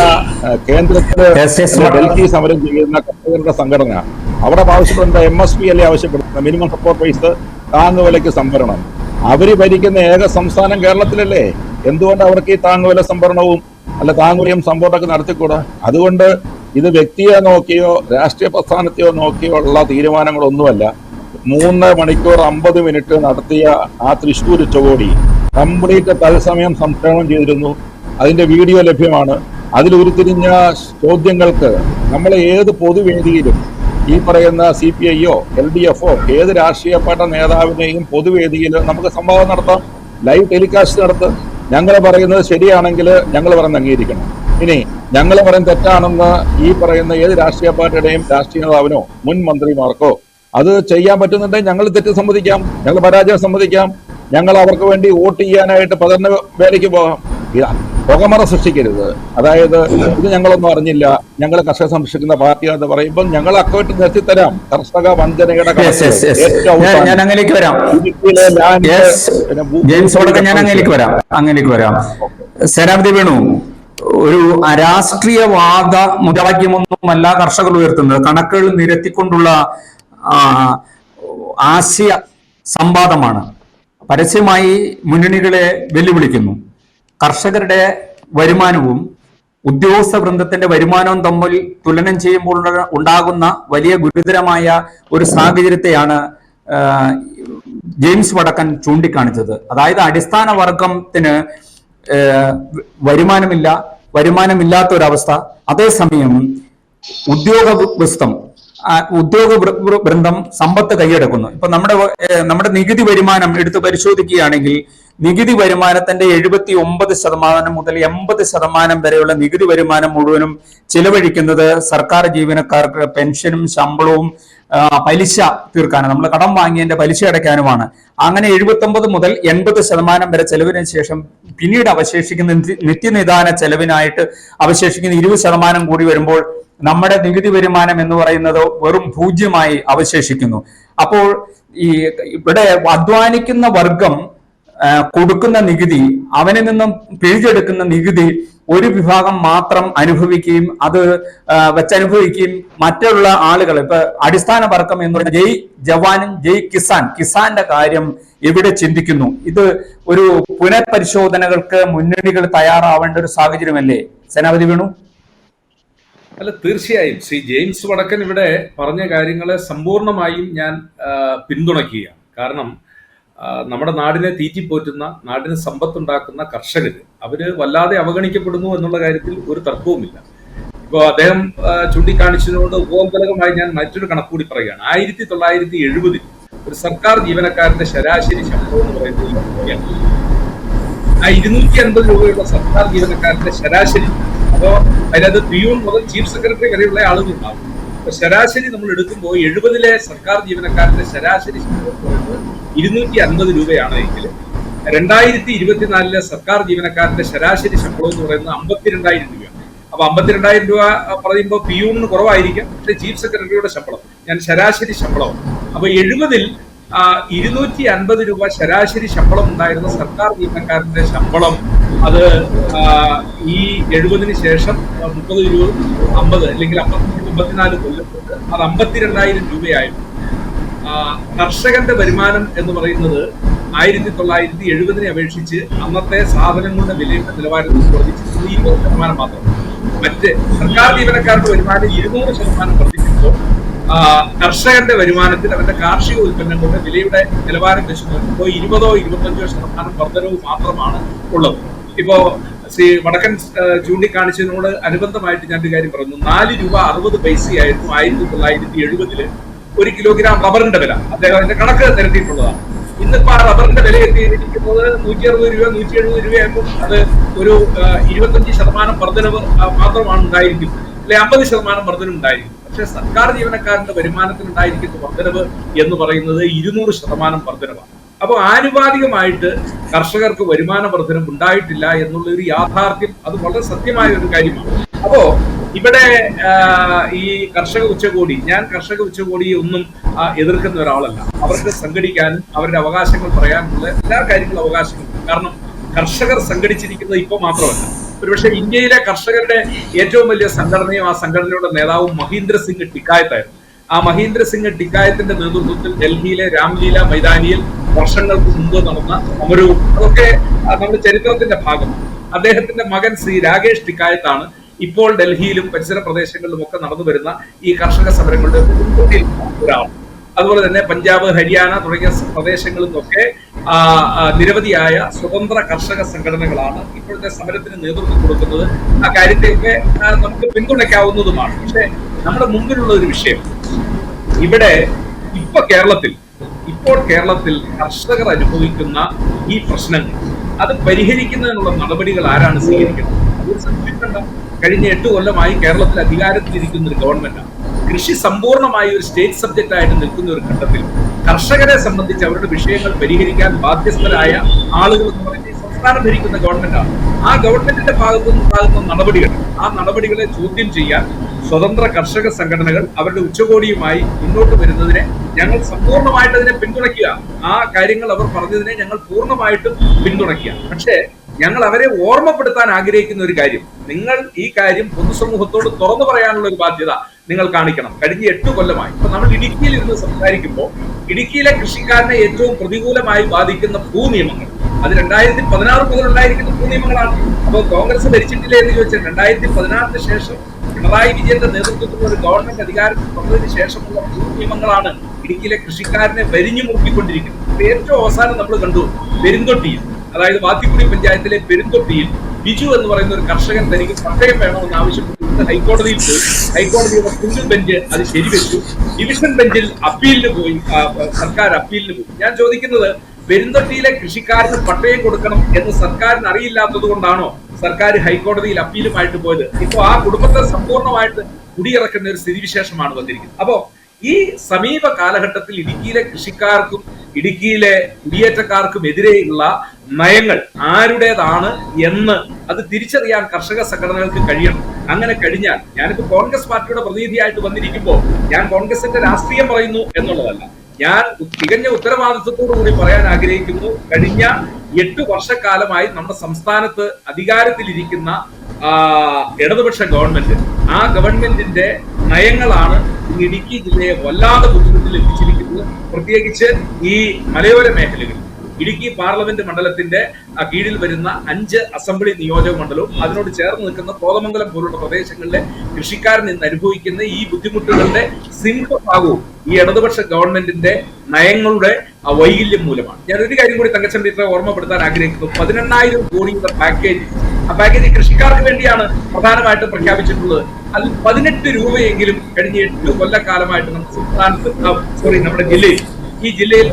കേന്ദ്രത്തില് ഡൽഹി സമരം ചെയ്യുന്ന കർഷകരുടെ സംഘടന അവിടെ ആവശ്യപ്പെടുന്ന MSP അല്ലേ ആവശ്യപ്പെടുന്നത്? മിനിമം സപ്പോർട്ട് പ്രൈസ്, താങ്ങുവിലയ്ക്ക് സംഭരണം. അവര് ഭരിക്കുന്ന ഏക സംസ്ഥാനം കേരളത്തിലല്ലേ? എന്തുകൊണ്ട് അവർക്ക് ഈ താങ്ങുവില സംഭരണവും താങ്ങുവിലയും സംഭരണമൊക്കെ നടത്തിക്കൂടാ? അതുകൊണ്ട് ഇത് വ്യക്തിയെ നോക്കിയോ രാഷ്ട്രീയ പ്രസ്ഥാനത്തെയോ നോക്കിയോ ഉള്ള തീരുമാനങ്ങളൊന്നുമല്ല. 3 മണിക്കൂർ 50 മിനിറ്റ് നടത്തിയ ആ തൃശ്ശൂർ ഉച്ചകോടി കംപ്ലീറ്റ് തത്സമയം സംപ്രേഷണം ചെയ്തിരുന്നു. അതിന്റെ വീഡിയോ ലഭ്യമാണ്. അതിൽ ഉരുത്തിരിഞ്ഞ ചോദ്യങ്ങൾക്ക് നമ്മൾ ഏത് പൊതുവേദിയിലും ഈ പറയുന്ന CPI-യോ LDF-ഓ ഏത് രാഷ്ട്രീയ പാർട്ടി നേതാവിനെയും പൊതുവേദിയിൽ നമുക്ക് സംവാദം നടത്താം, ലൈവ് ടെലികാസ്റ്റ് നടത്താം. ഞങ്ങൾ പറയുന്നത് ശരിയാണെങ്കിൽ ഞങ്ങൾ പറയുന്നത് അംഗീകരിക്കണം. ഇനി ഞങ്ങൾ പറയുന്നത് തെറ്റാണെന്ന് ഈ പറയുന്ന ഏത് രാഷ്ട്രീയ പാർട്ടിയുടെയും രാഷ്ട്രീയ നേതാവിനോ മുൻ മന്ത്രിമാർക്കോ അത് ചെയ്യാൻ പറ്റുന്നുണ്ടെങ്കിൽ ഞങ്ങൾ തെറ്റ് സമ്മതിക്കാം, ഞങ്ങൾ പരാജയം സമ്മതിക്കാം. ഞങ്ങൾ അവർക്ക് വേണ്ടി വോട്ട് ചെയ്യാനായിട്ട് പകർന്ന വേലയ്ക്ക് പോകാം. പുകമറ സൃഷ്ടിക്കരുത്. അതായത് ഇത് ഞങ്ങളൊന്നും അറിഞ്ഞില്ല, ഞങ്ങൾ കർഷക സംരക്ഷിക്കുന്ന പാർട്ടിയാണെന്ന് പറയുമ്പോൾ ഞങ്ങൾ അക്കൗണ്ട് നിർത്തിത്തരാം. കർഷക വഞ്ചനയുടെ സേനാപതി വേണു, ഒരു രാഷ്ട്രീയവാദ മുദ്രാവാക്യമൊന്നുമല്ല കർഷകർ ഉയർത്തുന്നത്. കണക്കുകൾ നിരത്തിക്കൊണ്ടുള്ള ആശയ സംവാദമാണ്. പരസ്യമായി മുന്നണികളെ വെല്ലുവിളിക്കുന്നു. കർഷകരുടെ വരുമാനവും ഉദ്യോഗസ്ഥ വൃന്ദത്തിന്റെ വരുമാനവും തമ്മിൽ തുലനം ചെയ്യുമ്പോൾ ഉണ്ടാകുന്ന വലിയ ഗുരുതരമായ ഒരു സാഹചര്യത്തെയാണ് ജെയിംസ് വടക്കൻ ചൂണ്ടിക്കാണിച്ചത്. അതായത് അടിസ്ഥാന വർഗത്തിന് വരുമാനമില്ലാത്ത ഒരവസ്ഥ. അതേസമയം ഉദ്യോഗ വൃന്ദം സമ്പത്ത് കൈയടക്കുന്നു. ഇപ്പൊ നമ്മുടെ നികുതി വരുമാനം എടുത്ത് പരിശോധിക്കുകയാണെങ്കിൽ നികുതി വരുമാനത്തിന്റെ 79% മുതൽ 80% വരെയുള്ള നികുതി വരുമാനം മുഴുവനും ചിലവഴിക്കുന്നത് സർക്കാർ ജീവനക്കാർക്ക് പെൻഷനും ശമ്പളവും പലിശ തീർക്കാനും നമ്മൾ കടം വാങ്ങിയതിന്റെ പലിശ അടയ്ക്കാനുമാണ്. അങ്ങനെ 79 മുതൽ 80% വരെ ചെലവിന് ശേഷം പിന്നീട് അവശേഷിക്കുന്ന നിത്യനിദാന ചെലവിനായിട്ട് അവശേഷിക്കുന്ന 20% കൂടി വരുമ്പോൾ നമ്മുടെ നികുതി വരുമാനം എന്ന് പറയുന്നത് വെറും 0 അവശേഷിക്കുന്നു. അപ്പോൾ ഇവിടെ അധ്വാനിക്കുന്ന വർഗം കൊടുക്കുന്ന നികുതി, അവനിൽ നിന്നും പിഴിച്ചെടുക്കുന്ന നികുതി ഒരു വിഭാഗം മാത്രം അനുഭവിക്കുകയും അത് വെച്ചനുഭവിക്കുകയും മറ്റുള്ള ആളുകൾ ഇപ്പൊ അടിസ്ഥാന വർഗം എന്ന് പറയുന്നത് ജയ് ജവാനും ജയ് കിസാന്റെ കാര്യം എവിടെ ചിന്തിക്കുന്നു? ഇത് ഒരു പുനഃപരിശോധനകൾക്ക് മുന്നണികൾ തയ്യാറാവേണ്ട ഒരു സാഹചര്യമല്ലേ സേനാപതി വേണു? അല്ല, തീർച്ചയായും ശ്രീ ജെയിംസ് വടക്കൻ ഇവിടെ പറഞ്ഞ കാര്യങ്ങളെ സമ്പൂർണമായും ഞാൻ പിന്തുണയ്ക്കുകയാണ്. കാരണം നമ്മുടെ നാടിനെ തീറ്റിപ്പോറ്റുന്ന, നാടിന് സമ്പത്തുണ്ടാക്കുന്ന കർഷകർ അവര് വല്ലാതെ അവഗണിക്കപ്പെടുന്നു എന്നുള്ള കാര്യത്തിൽ ഒരു തർക്കവുമില്ല. ഇപ്പോൾ അദ്ദേഹം ചൂണ്ടിക്കാണിച്ചതിനോട് ഉപോത്ബലകമായി ഞാൻ മറ്റൊരു കണക്കുകൂടി പറയുകയാണ്. 1970 ഒരു സർക്കാർ ജീവനക്കാരന്റെ ശരാശരി ശമ്പളം എന്ന് പറയുന്നത് ആ 250 രൂപയുള്ള സർക്കാർ ജീവനക്കാരന്റെ ശരാശരി, അപ്പോ അതിനകത്ത് പിയൂൺ മുതൽ ചീഫ് സെക്രട്ടറി വരെയുള്ള ആളുകളുണ്ടാവും. അപ്പൊ ശരാശരി നമ്മൾ എടുക്കുമ്പോൾ 70-ലെ സർക്കാർ ജീവനക്കാരന്റെ ശരാശരി ശമ്പളം പറയുന്നത് 250 രൂപയാണ് എങ്കിൽ 2024-ലെ സർക്കാർ ജീവനക്കാരന്റെ ശരാശരി ശമ്പളം എന്ന് പറയുന്നത് 52,000 രൂപയാണ്. അപ്പൊ 52,000 രൂപ പറയുമ്പോൾ പിയൂണിന് കുറവായിരിക്കാം, പക്ഷെ ചീഫ് സെക്രട്ടറിയുടെ ശമ്പളം ഞാൻ ശരാശരി ശമ്പളം. അപ്പൊ 70-ൽ 250 രൂപ ശരാശരി ശമ്പളം ഉണ്ടായിരുന്ന സർക്കാർ ജീവനക്കാരന്റെ ശമ്പളം അത് ഈ 70-ന് ശേഷം 30, 20, 50 അല്ലെങ്കിൽ 54 കൊല്ലപ്പെട്ട് അത് 52,000 രൂപയായിരുന്നു. കർഷകന്റെ വരുമാനം എന്ന് പറയുന്നത് 1970-നെ അപേക്ഷിച്ച് അന്നത്തെ സാധനങ്ങളുടെ വിലയുടെ നിലവാരത്തിൽ വർദ്ധിച്ചത് 20% മാത്രം. മറ്റ് സർക്കാർ ജീവനക്കാരുടെ വരുമാനം 200% വർദ്ധിക്കുമ്പോൾ കർഷകന്റെ വരുമാനത്തിൽ അവന്റെ കാർഷിക ഉൽപ്പന്നങ്ങളുടെ വിലയുടെ നിലവാരം വെച്ച് നോക്കുമ്പോൾ 20-25% വർധനവ് മാത്രമാണ് ഉള്ളത്. ഇപ്പോ ശ്രീ വടക്കൻ ചൂണ്ടിക്കാണിച്ചതിനോട് അനുബന്ധമായിട്ട് ഞാൻ ഒരു കാര്യം പറഞ്ഞു. 4 രൂപ 60 പൈസയായിരുന്നു 1970-ല് 1 കിലോഗ്രാം റബ്ബറിന്റെ വില. അദ്ദേഹം അതിന്റെ കണക്ക് നിരത്തിയിട്ടുള്ളതാണ്. ഇന്നിപ്പോ ആ റബ്ബറിന്റെ വില എത്തിയിരിക്കുന്നത് 160 രൂപ 170 രൂപയാകുമ്പോൾ അത് ഒരു 25% വർധനവ് മാത്രമാണ് ഉണ്ടായിരിക്കുന്നത്, അല്ലെ 50% വർധനം ഉണ്ടായിരിക്കും. പക്ഷെ സർക്കാർ ജീവനക്കാരന്റെ വരുമാനത്തിൽ ഉണ്ടായിരിക്കുന്ന വർധനവ് എന്ന് പറയുന്നത് 200% വർധനവാണ്. അപ്പോൾ ആനുപാതികമായിട്ട് കർഷകർക്ക് വരുമാന വർധനം ഉണ്ടായിട്ടില്ല എന്നുള്ള ഒരു യാഥാർത്ഥ്യം അത് വളരെ സത്യമായ ഒരു കാര്യമാണ്. അപ്പോ ഇവിടെ ഈ കർഷക ഉച്ചകോടി, ഞാൻ കർഷക ഉച്ചകോടിയെ ഒന്നും എതിർക്കുന്ന ഒരാളല്ല. അവർക്ക് സംഘടിക്കാനും അവരുടെ അവകാശങ്ങൾ പറയാനുള്ള എല്ലാ കാര്യങ്ങളും അവകാശങ്ങളുണ്ട്. കാരണം കർഷകർ സംഘടിച്ചിരിക്കുന്നത് ഇപ്പൊ മാത്രമല്ല, ഒരുപക്ഷെ ഇന്ത്യയിലെ കർഷകരുടെ ഏറ്റവും വലിയ സംഘടനയും ആ സംഘടനയുടെ നേതാവും മഹീന്ദ്ര സിംഗ് ടിക്കായത്തായിരുന്നു. ആ മഹീന്ദ്ര സിംഗ് ടിക്കായത്തിന്റെ നേതൃത്വത്തിൽ ഡൽഹിയിലെ രാംലീല മൈതാനിയിൽ വർഷങ്ങൾക്ക് മുമ്പ് നടന്ന സമരവും അതൊക്കെ നമ്മുടെ ചരിത്രത്തിന്റെ ഭാഗമാണ്. അദ്ദേഹത്തിന്റെ മകൻ ശ്രീ രാകേഷ് ടിക്കായത്താണ് ഇപ്പോൾ ഡൽഹിയിലും പരിസര പ്രദേശങ്ങളിലും ഒക്കെ നടന്നു വരുന്ന ഈ കർഷക സമരങ്ങളുടെ ഒരാൾ. അതുപോലെ തന്നെ പഞ്ചാബ്, ഹരിയാന തുടങ്ങിയ പ്രദേശങ്ങളിൽ നിന്നൊക്കെ നിരവധിയായ സ്വതന്ത്ര കർഷക സംഘടനകളാണ് ഇപ്പോഴത്തെ സമരത്തിന് നേതൃത്വം കൊടുക്കുന്നത്. ആ കാര്യത്തെയൊക്കെ നമുക്ക് പിന്തുണയ്ക്കാവുന്നതുമാണ്. പക്ഷെ നമ്മുടെ മുമ്പിലുള്ള ഒരു വിഷയം ഇവിടെ ഇപ്പോൾ കേരളത്തിൽ കർഷകർ അനുഭവിക്കുന്ന ഈ പ്രശ്നങ്ങൾ അത് പരിഹരിക്കുന്നതിനുള്ള നടപടികൾ ആരാണ് സ്വീകരിക്കുന്നത്? അതൊരു സംശയമുണ്ട്. കഴിഞ്ഞ 8 കൊല്ലമായി കേരളത്തിൽ അധികാരത്തിലിരിക്കുന്ന ഒരു ഗവൺമെന്റാണ്. കൃഷി സമ്പൂർണ്ണമായി ഒരു സ്റ്റേറ്റ് സബ്ജക്റ്റ് ആയിട്ട് നിൽക്കുന്ന ഒരു ഘട്ടത്തിൽ കർഷകരെ സംബന്ധിച്ച് അവരുടെ വിഷയങ്ങൾ പരിഹരിക്കാൻ ബാധ്യസ്ഥരായ ആളുകൾ എന്ന് പറയുന്നത് സംസ്ഥാനം ഭരിക്കുന്ന ഗവൺമെന്റാണ്. ആ ഗവൺമെന്റിന്റെ ഭാഗത്തുനിന്നുണ്ടാകുന്ന ആ നടപടികളെ ചോദ്യം ചെയ്യാൻ സ്വതന്ത്ര കർഷക സംഘടനകൾ അവരുടെ ഉച്ചകോടിയുമായി മുന്നോട്ട് വരുന്നതിനെ ഞങ്ങൾ സമ്പൂർണ്ണമായിട്ട് അതിനെ പിന്തുണയ്ക്കുക. ആ കാര്യങ്ങൾ അവർ പറഞ്ഞതിനെ ഞങ്ങൾ പൂർണ്ണമായിട്ടും പിന്തുണയ്ക്കുക. പക്ഷേ ഞങ്ങൾ അവരെ ഓർമ്മപ്പെടുത്താൻ ആഗ്രഹിക്കുന്ന ഒരു കാര്യം, നിങ്ങൾ ഈ കാര്യം പൊതുസമൂഹത്തോട് തുറന്നു പറയാനുള്ള ഒരു ബാധ്യത നിങ്ങൾ കാണിക്കണം. കഴിഞ്ഞ 8 കൊല്ലമായി ഇപ്പൊ നമ്മൾ ഇടുക്കിയിൽ ഇരുന്ന് സംസാരിക്കുമ്പോൾ ഇടുക്കിയിലെ കൃഷിക്കാരനെ ഏറ്റവും പ്രതികൂലമായി ബാധിക്കുന്ന ഭൂനിയമങ്ങൾ അത് 2016 മുതൽ ഉണ്ടായിരിക്കുന്ന ഭൂനിയമങ്ങളാണ്. അപ്പോൾ കോൺഗ്രസ് ഭരിച്ചിട്ടില്ലേ എന്ന് ചോദിച്ചാൽ 2016 ശേഷം പിണറായി വിജയന്റെ നേതൃത്വത്തിലുള്ള ഒരു ഗവൺമെന്റ് അധികാരത്തിൽ വന്നതിന് ശേഷമുള്ള ഭൂനിയമങ്ങളാണ് ഇടുക്കിയിലെ കൃഷിക്കാരനെ വരിഞ്ഞു മുറുക്കിക്കൊണ്ടിരിക്കുന്നത്. ഏറ്റവും അവസാനം നമ്മൾ കണ്ടു പെരുന്തൊട്ടിയിൽ, അതായത് വാത്തിക്കുടി പഞ്ചായത്തിലെ പെരുന്തൊട്ടിയിൽ ബിജു എന്ന് പറയുന്ന ഒരു കർഷകൻ തനിക്ക് പട്ടയം വേണമെന്ന് ആവശ്യപ്പെട്ട് ഹൈക്കോടതിയിൽ പോയി. ഹൈക്കോടതിയുടെ സിംഗിൾ ബെഞ്ച് അത് ശരിവെച്ചു. ഡിവിഷൻ ബെഞ്ചിൽ അപ്പീലിന് പോയി, സർക്കാർ അപ്പീലിന് പോയി. ഞാൻ ചോദിക്കുന്നത്, പെരുന്തൊട്ടിയിലെ കൃഷിക്കാരന് പട്ടയം കൊടുക്കണം എന്ന് സർക്കാരിന് അറിയില്ലാത്തത് കൊണ്ടാണോ സർക്കാർ ഹൈക്കോടതിയിൽ അപ്പീലുമായിട്ട് പോയത്? ഇപ്പൊ ആ കുടുംബത്തെ സമ്പൂർണ്ണമായിട്ട് കുടിയിറക്കുന്ന ഒരു സ്ഥിതിവിശേഷമാണ് വന്നിരിക്കുന്നത്. അപ്പോ ഈ സമീപ കാലഘട്ടത്തിൽ ഇടുക്കിയിലെ കൃഷിക്കാർക്കും ഇടുക്കിയിലെ കുടിയേറ്റക്കാർക്കും എതിരെയുള്ള നയങ്ങൾ ആരുടേതാണ് എന്ന് അത് തിരിച്ചറിയാൻ കർഷക സംഘടനകൾക്ക് കഴിയണം. അങ്ങനെ കഴിഞ്ഞാൽ, ഞാനിപ്പോ കോൺഗ്രസ് പാർട്ടിയുടെ പ്രതിനിധിയായിട്ട് വന്നിരിക്കുമ്പോൾ ഞാൻ കോൺഗ്രസിന്റെ രാഷ്ട്രീയം പറയുന്നു എന്നുള്ളതല്ല, ഞാൻ തികഞ്ഞ ഉത്തരവാദിത്വത്തോടു കൂടി പറയാൻ ആഗ്രഹിക്കുന്നു. കഴിഞ്ഞ 8 വർഷക്കാലമായി നമ്മുടെ സംസ്ഥാനത്ത് അധികാരത്തിലിരിക്കുന്ന ഇടതുപക്ഷ ഗവൺമെന്റ്, ആ ഗവൺമെന്റിന്റെ നയങ്ങളാണ് ഇടുക്കി ജില്ലയെ വല്ലാതെ ബുദ്ധിമുട്ടിൽ എത്തിച്ചിരിക്കുന്നത്. പ്രത്യേകിച്ച് ഈ മലയോര മേഖലകളിൽ ഇടുക്കി പാർലമെന്റ് മണ്ഡലത്തിന്റെ കീഴിൽ വരുന്ന 5 അസംബ്ലി നിയോജക മണ്ഡലവും അതിനോട് ചേർന്ന് നിൽക്കുന്ന കോതമംഗലം പോലുള്ള പ്രദേശങ്ങളിലെ കൃഷിക്കാരൻ ഇന്ന് അനുഭവിക്കുന്ന ഈ ബുദ്ധിമുട്ടുകളുടെ സിംഹഭാഗവും ഈ ഇടതുപക്ഷ ഗവൺമെന്റിന്റെ നയങ്ങളുടെ വൈകല്യം മൂലമാണ്. ഞാൻ ഒരു കാര്യം കൂടി തങ്കച്ചൻ ടീച്ചറെ ഓർമ്മപ്പെടുത്താൻ ആഗ്രഹിക്കുന്നു. 18,000 കോടിയുടെ പാക്കേജ്, ആ പാക്കേജ് കൃഷിക്കാർക്ക് വേണ്ടിയാണ് പ്രധാനമായിട്ടും പ്രഖ്യാപിച്ചിട്ടുള്ളത്. അതിൽ 18 രൂപയെങ്കിലും കഴിഞ്ഞ 8 കൊല്ലക്കാലമായിട്ട് നമ്മുടെ സംസ്ഥാനത്ത് നമ്മുടെ ജില്ലയിൽ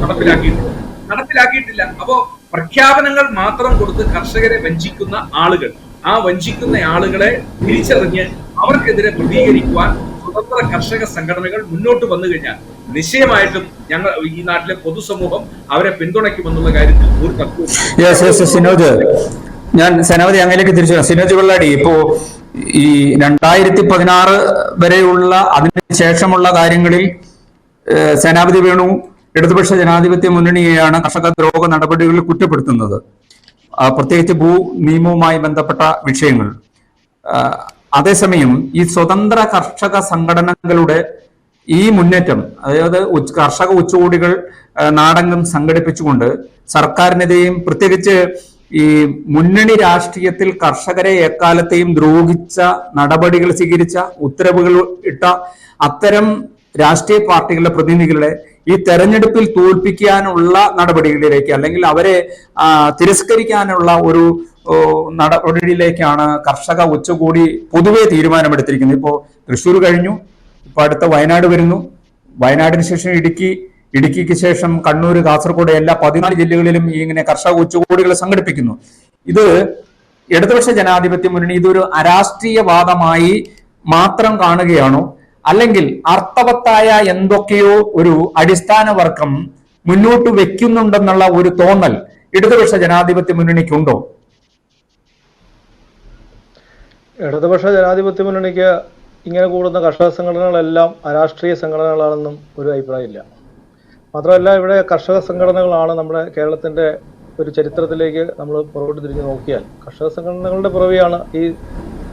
നടപ്പിലാക്കിയിട്ടില്ല. അപ്പോ പ്രഖ്യാപനങ്ങൾ മാത്രം കൊടുത്ത് കർഷകരെ വഞ്ചിക്കുന്ന ആളുകൾ, ആ വഞ്ചിക്കുന്ന ആളുകളെ തിരിച്ചറിഞ്ഞ് അവർക്കെതിരെ പ്രതികരിക്കുവാൻ സ്വതന്ത്ര കർഷക സംഘടനകൾ മുന്നോട്ട് വന്നു കഴിഞ്ഞാൽ നിശ്ചയമായിട്ടും ഞങ്ങൾ ഈ നാട്ടിലെ പൊതുസമൂഹം അവരെ പിന്തുണയ്ക്കുമെന്നുള്ള കാര്യത്തിൽ ഒരു തർക്കവും. സിനോജ്, ഞാൻ സേനാപതി അങ്ങയിലേക്ക് തിരിച്ചു. സിനോജ് വെള്ളാടി, ഇപ്പോ ഈ 2016 വരെയുള്ള അതിനുശേഷമുള്ള കാര്യങ്ങളിൽ സേനാപതി വേണു ഇടതുപക്ഷ ജനാധിപത്യ മുന്നണിയെയാണ് കർഷക ദ്രോഹ നടപടികളിൽ കുറ്റപ്പെടുത്തുന്നത്, പ്രത്യേകിച്ച് ഭൂ നിയമവുമായി ബന്ധപ്പെട്ട വിഷയങ്ങൾ. അതേസമയം ഈ സ്വതന്ത്ര കർഷക സംഘടനകളുടെ ഈ മുന്നേറ്റം, അതായത് കർഷക ഉച്ചകോടികൾ നാടെങ്ങും സംഘടിപ്പിച്ചുകൊണ്ട് സർക്കാരിനെതിരെയും പ്രത്യേകിച്ച് ഈ മുന്നണി രാഷ്ട്രീയത്തിൽ കർഷകരെ എക്കാലത്തെയും ദ്രോഹിച്ച നടപടികൾ സ്വീകരിച്ച, ഉത്തരവുകൾ ഇട്ട അത്തരം രാഷ്ട്രീയ പാർട്ടികളുടെ പ്രതിനിധികളെ ഈ തെരഞ്ഞെടുപ്പിൽ തോൽപ്പിക്കാനുള്ള നടപടികളിലേക്ക് അല്ലെങ്കിൽ അവരെ തിരസ്കരിക്കാനുള്ള ഒരു നടപടിയിലേക്കാണ് കർഷക ഉച്ചകോടി പൊതുവെ തീരുമാനമെടുത്തിരിക്കുന്നത്. ഇപ്പോൾ തൃശ്ശൂർ കഴിഞ്ഞു, ഇപ്പൊ അടുത്ത വയനാട് വരുന്നു, വയനാടിന് ശേഷം ഇടുക്കിക്ക് ശേഷം കണ്ണൂർ, കാസർഗോഡ് എല്ലാ 14 ജില്ലകളിലും ഇങ്ങനെ കർഷക ഉച്ചകോടികൾ സംഘടിപ്പിക്കുന്നു. ഇത് ഇടതുപക്ഷ ജനാധിപത്യ മുന്നണി ഇതൊരു അരാഷ്ട്രീയവാദമായി മാത്രം കാണുകയാണോ, അല്ലെങ്കിൽ അർത്ഥവത്തായ എന്തൊക്കെയോ ഒരു അടിസ്ഥാന വർക്കം മുന്നോട്ട് വെക്കുന്നുണ്ടെന്നുള്ള ഒരു തോന്നൽ ഇടതുപക്ഷ ജനാധിപത്യ മുന്നണിക്കുണ്ടോ? ഇടതുപക്ഷ ജനാധിപത്യ മുന്നണിക്ക് ഇങ്ങനെ കൂടുന്ന കർഷക സംഘടനകളെല്ലാം അരാഷ്ട്രീയ സംഘടനകളാണെന്നും ഒരു അഭിപ്രായമില്ല. മാത്രമല്ല, ഇവിടെ കർഷക സംഘടനകളാണ് നമ്മുടെ കേരളത്തിന്റെ ഒരു ചരിത്രത്തിലേക്ക് നമ്മൾ പുറകോട്ട് തിരിഞ്ഞ് നോക്കിയാൽ കർഷക സംഘടനകളുടെ പുറകെയാണ്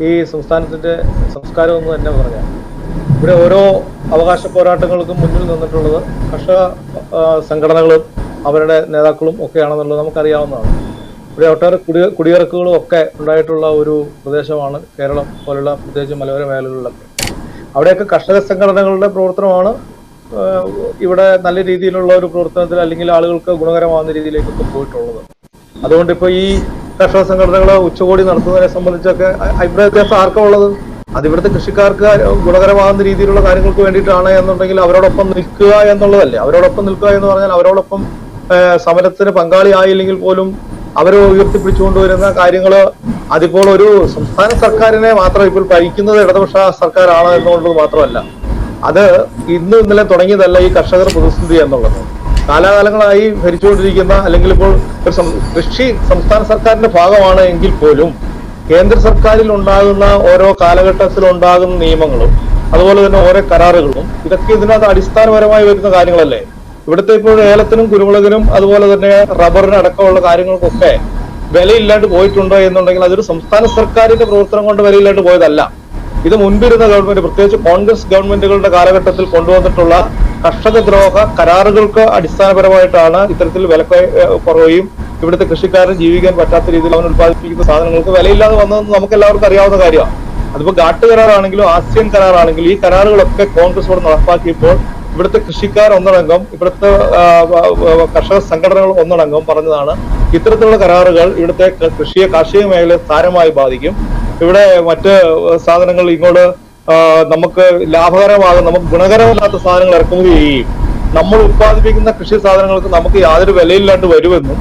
ഈ സംസ്ഥാനത്തിന്റെ സംസ്കാരം എന്ന് തന്നെ പറഞ്ഞാൽ. ഇവിടെ ഓരോ അവകാശ പോരാട്ടങ്ങൾക്കും മുന്നിൽ നിന്നിട്ടുള്ളത് കർഷക സംഘടനകളും അവരുടെ നേതാക്കളും ഒക്കെയാണെന്നുള്ളത് നമുക്കറിയാവുന്നതാണ്. ഇവിടെ ഒട്ടേറെ കുടിയിറക്കുകളും ഒക്കെ ഉണ്ടായിട്ടുള്ള ഒരു പ്രദേശമാണ് കേരളം പോലുള്ള പ്രത്യേകിച്ച് മലയോര മേഖലകളിലൊക്കെ. അവിടെയൊക്കെ കർഷക സംഘടനകളുടെ പ്രവർത്തനമാണ് ഇവിടെ നല്ല രീതിയിലുള്ള ഒരു പ്രവർത്തനത്തിൽ അല്ലെങ്കിൽ ആളുകൾക്ക് ഗുണകരമാകുന്ന രീതിയിലേക്കൊക്കെ പോയിട്ടുള്ളത്. അതുകൊണ്ട് ഇപ്പോൾ ഈ കർഷക സംഘടനകൾ ഉച്ചകോടി നടത്തുന്നതിനെ സംബന്ധിച്ചൊക്കെ അഭിപ്രായ വ്യത്യാസം ആർക്കാ ഉള്ളത്? അത് ഇവിടുത്തെ കൃഷിക്കാർക്ക് ഗുണകരമാകുന്ന രീതിയിലുള്ള കാര്യങ്ങൾക്ക് വേണ്ടിയിട്ടാണ് എന്നുണ്ടെങ്കിൽ അവരോടൊപ്പം നിൽക്കുക എന്നുള്ളതല്ലേ. അവരോടൊപ്പം നിൽക്കുക എന്ന് പറഞ്ഞാൽ അവരോടൊപ്പം സമരത്തിന് പങ്കാളിയായില്ലെങ്കിൽ പോലും അവരെ ഉയർത്തിപ്പിടിച്ചുകൊണ്ടുവരുന്ന കാര്യങ്ങൾ അതിപ്പോൾ ഒരു സംസ്ഥാന സർക്കാരിനെ മാത്രം ഇപ്പോൾ ഭരിക്കുന്നത് ഇടതുപക്ഷ സർക്കാരാണ് എന്നുള്ളത് മാത്രമല്ല, അത് ഇന്നലെ തുടങ്ങിയതല്ല ഈ കർഷകർ പ്രതിസന്ധി എന്നുള്ളത്. കാലാകാലങ്ങളായി ഭരിച്ചുകൊണ്ടിരിക്കുന്ന അല്ലെങ്കിൽ ഇപ്പോൾ കൃഷി സംസ്ഥാന സർക്കാരിന്റെ ഭാഗമാണ് എങ്കിൽ പോലും കേന്ദ്ര സർക്കാരിൽ ഉണ്ടാകുന്ന ഓരോ കാലഘട്ടത്തിലുണ്ടാകുന്ന നിയമങ്ങളും അതുപോലെ തന്നെ ഓരോ കരാറുകളും ഇതൊക്കെ ഇതിനകത്ത് അടിസ്ഥാനപരമായി വരുന്ന കാര്യങ്ങളല്ലേ. ഇവിടുത്തെ ഇപ്പോൾ ഏലത്തിനും കുരുമുളകിനും അതുപോലെ തന്നെ റബ്ബറിനും അടക്കമുള്ള കാര്യങ്ങൾക്കൊക്കെ വിലയില്ലാണ്ട് പോയിട്ടുണ്ടോ എന്നുണ്ടെങ്കിൽ അതൊരു സംസ്ഥാന സർക്കാരിന്റെ പ്രവർത്തനം കൊണ്ട് വിലയില്ലാണ്ട് പോയതല്ല. ഇത് മുൻപിരുന്ന ഗവൺമെന്റ്, പ്രത്യേകിച്ച് കോൺഗ്രസ് ഗവൺമെന്റുകളുടെ കാലഘട്ടത്തിൽ കൊണ്ടുവന്നിട്ടുള്ള കർഷകദ്രോഹ കരാറുകൾക്ക് അടിസ്ഥാനപരമായിട്ടാണ് ഇത്തരത്തിൽ വില കുറയുകയും ഇവിടുത്തെ കൃഷിക്കാരൻ ജീവിക്കാൻ പറ്റാത്ത രീതിയിൽ അവൻ ഉത്പാദിപ്പിക്കുന്ന സാധനങ്ങൾക്ക് വിലയില്ലാതെ വന്നതെന്ന് നമുക്ക് എല്ലാവർക്കും അറിയാവുന്ന കാര്യമാണ്. അതിപ്പോ ഘാട്ട് കരാറാണെങ്കിലും ആസിയൻ കരാറാണെങ്കിലും ഈ കരാറുകളൊക്കെ കോൺഗ്രസ് ഇവിടെ നടപ്പാക്കിയപ്പോൾ ഇവിടുത്തെ കൃഷിക്കാർ ഒന്നടങ്കം ഇവിടുത്തെ കർഷക സംഘടനകൾ ഒന്നടങ്കം പറഞ്ഞതാണ് ഇത്തരത്തിലുള്ള കരാറുകൾ ഇവിടുത്തെ കൃഷിയെ കാർഷിക മേഖലയെ സാരമായി ബാധിക്കും. ഇവിടെ മറ്റ് സാധനങ്ങൾ ഇങ്ങോട്ട് നമുക്ക് ലാഭകരമാകും, നമുക്ക് ഗുണകരമല്ലാത്ത സാധനങ്ങൾ ഇറക്കുമതി ചെയ്യുകയും നമ്മൾ ഉത്പാദിപ്പിക്കുന്ന കൃഷി സാധനങ്ങൾക്ക് നമുക്ക് യാതൊരു വിലയില്ലാണ്ട് വരുമെന്നും